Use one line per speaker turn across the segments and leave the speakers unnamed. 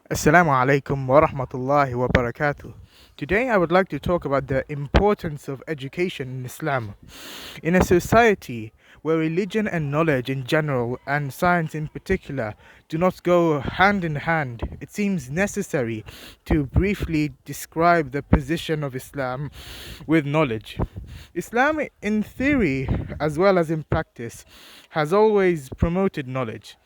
Assalamu alaikum wa rahmatullahi wa barakatuh. Today I would like to talk about the importance of education in Islam. In a society where religion and knowledge in general and science in particular do not go hand in hand, it seems necessary to briefly describe the position of Islam with knowledge. Islam, in theory as well as in practice, has always promoted knowledge.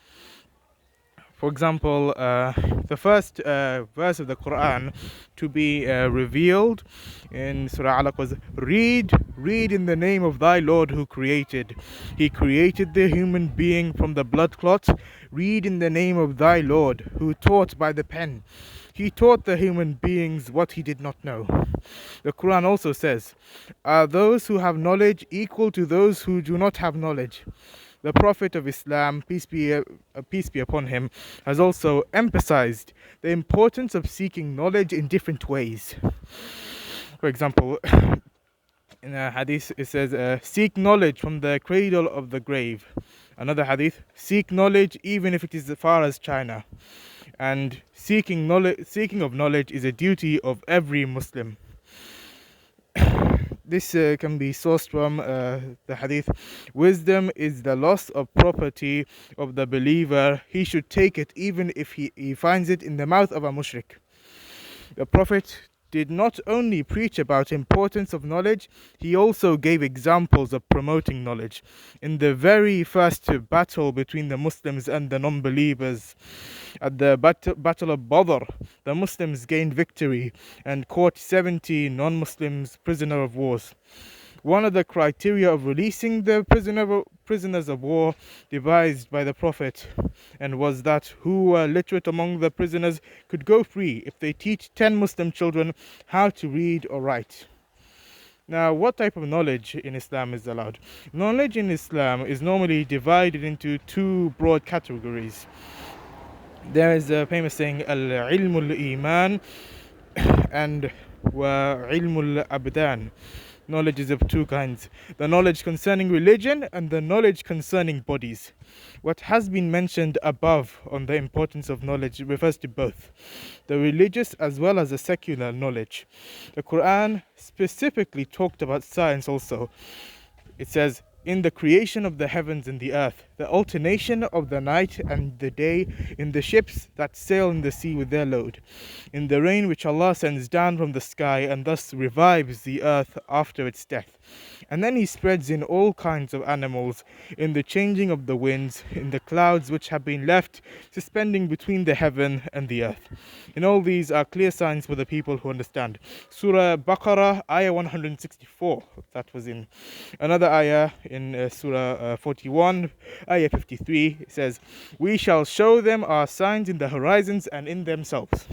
For example, the first verse of the Quran to be revealed in Surah Alaq was read in the name of thy Lord who created. He created the human being from the blood clot. Read in the name of thy Lord who taught by the pen. He taught the human beings what he did not know. The Quran also says, are those who have knowledge equal to those who do not have knowledge? The Prophet of Islam, peace be upon him, has also emphasized the importance of seeking knowledge in different ways. For example, in a hadith it says, seek knowledge from the cradle of the grave. Another hadith, seek knowledge even if it is as far as China. And seeking of knowledge is a duty of every Muslim. This can be sourced from the hadith. Wisdom is the loss of property of the believer. He should take it even if he finds it in the mouth of a mushrik. The Prophet did not only preach about importance of knowledge, he also gave examples of promoting knowledge. In the very first battle between the Muslims and the non-believers, at the Battle of Badr, the Muslims gained victory and caught 70 non-Muslims prisoner of wars. One of the criteria of releasing the prisoners of war devised by the Prophet and was that who were literate among the prisoners could go free if they teach 10 Muslim children how to read or write. Now, what type of knowledge in Islam is allowed? Knowledge in Islam is normally divided into two broad categories. There is a famous saying, al-ilmul iman and wa ilmul abdan. Knowledge is of two kinds: the knowledge concerning religion and the knowledge concerning bodies. What has been mentioned above on the importance of knowledge refers to both the religious as well as the secular knowledge. The Quran specifically talked about science also. It says, in the creation of the heavens and the earth, the alternation of the night and the day, in the ships that sail in the sea with their load, in the rain which Allah sends down from the sky and thus revives the earth after its death. And then He spreads in all kinds of animals, in the changing of the winds, in the clouds which have been left suspending between the heaven and the earth. In all these are clear signs for the people who understand. Surah Baqarah, ayah 164, that was in another ayah in Surah 41, ayah 53, it says, we shall show them our signs in the horizons and in themselves.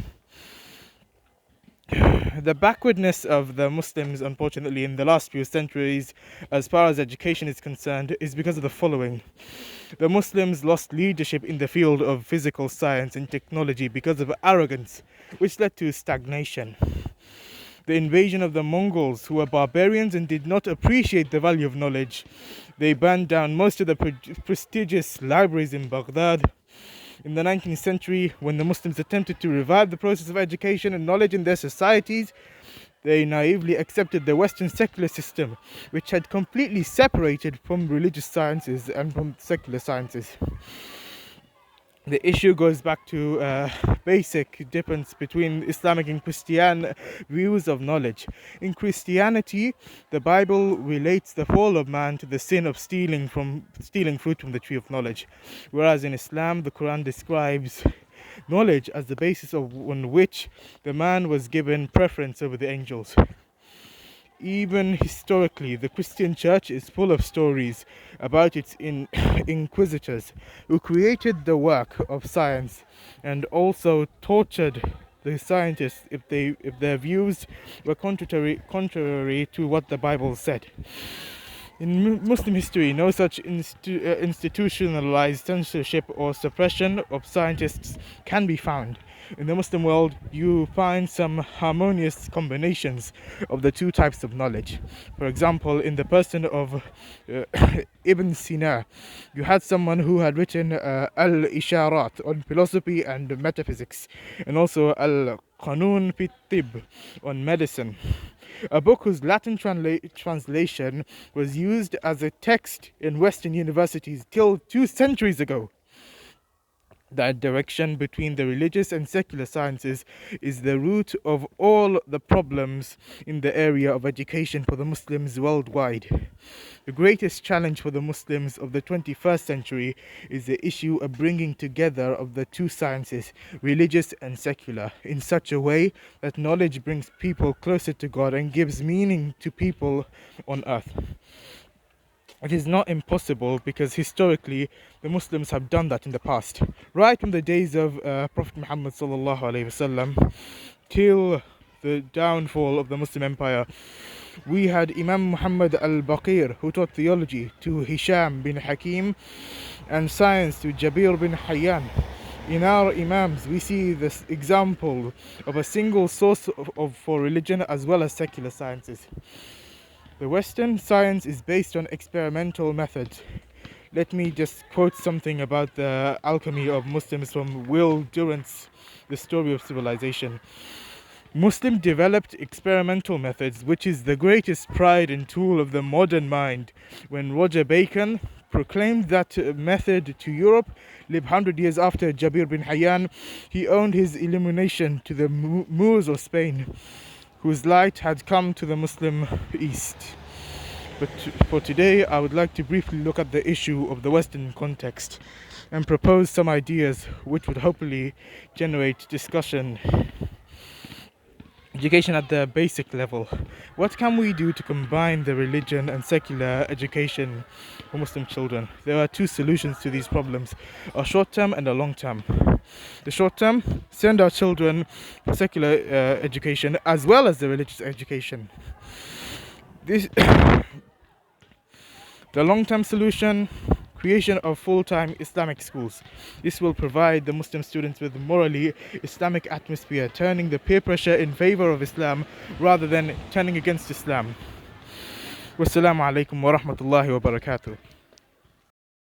The backwardness of the Muslims, unfortunately, in the last few centuries, as far as education is concerned, is because of the following. The Muslims lost leadership in the field of physical science and technology because of arrogance, which led to stagnation. The invasion of the Mongols, who were barbarians and did not appreciate the value of knowledge. They burned down most of the prestigious libraries in Baghdad. In the 19th century, when the Muslims attempted to revive the process of education and knowledge in their societies, they naively accepted the Western secular system, which had completely separated from religious sciences and from secular sciences. The issue goes back to basic difference between Islamic and Christian views of knowledge. In Christianity, the Bible relates the fall of man to the sin of stealing fruit from the tree of knowledge, whereas in Islam, the Quran describes knowledge as the basis on which the man was given preference over the angels. Even historically, the Christian church is full of stories about its inquisitors who created the work of science and also tortured the scientists if their views were contrary to what the Bible said. In Muslim history, no such institutionalized censorship or suppression of scientists can be found. In the Muslim world, you find some harmonious combinations of the two types of knowledge. For example, in the person of Ibn Sina, you had someone who had written Al-Isharat on philosophy and metaphysics, and also Al-Qanun fi Tib on medicine. A book whose Latin translation was used as a text in Western universities till 2 centuries ago. That direction between the religious and secular sciences is the root of all the problems in the area of education for the Muslims worldwide. The greatest challenge for the Muslims of the 21st century is the issue of bringing together of the two sciences, religious and secular, in such a way that knowledge brings people closer to God and gives meaning to people on earth. It is not impossible because historically the Muslims have done that in the past. Right from the days of Prophet Muhammad sallallahu alaihi wasallam till the downfall of the Muslim Empire, we had Imam Muhammad al-Baqir, who taught theology to Hisham bin Hakim and science to Jabir bin Hayyan. In our Imams, we see this example of a single source for religion as well as secular sciences. The Western science is based on experimental methods. Let me just quote something about the alchemy of Muslims from Will Durant's The Story of Civilization. Muslim developed experimental methods, which is the greatest pride and tool of the modern mind. When Roger Bacon proclaimed that method to Europe, lived 100 years after Jabir bin Hayyan, he owed his illumination to the Moors of Spain, whose light had come to the Muslim East. But for today, I would like to briefly look at the issue of the Western context and propose some ideas which would hopefully generate discussion. Education at the basic level. What can we do to combine the religion and secular education for Muslim children? There are two solutions to these problems, a short term and a long term. The short term, send our children for secular education as well as the religious education. The long-term solution, creation of full-time Islamic schools. This will provide the Muslim students with a morally Islamic atmosphere, turning the peer pressure in favor of Islam rather than turning against Islam. Wassalamu alaikum wa rahmatullahi wa barakatuh.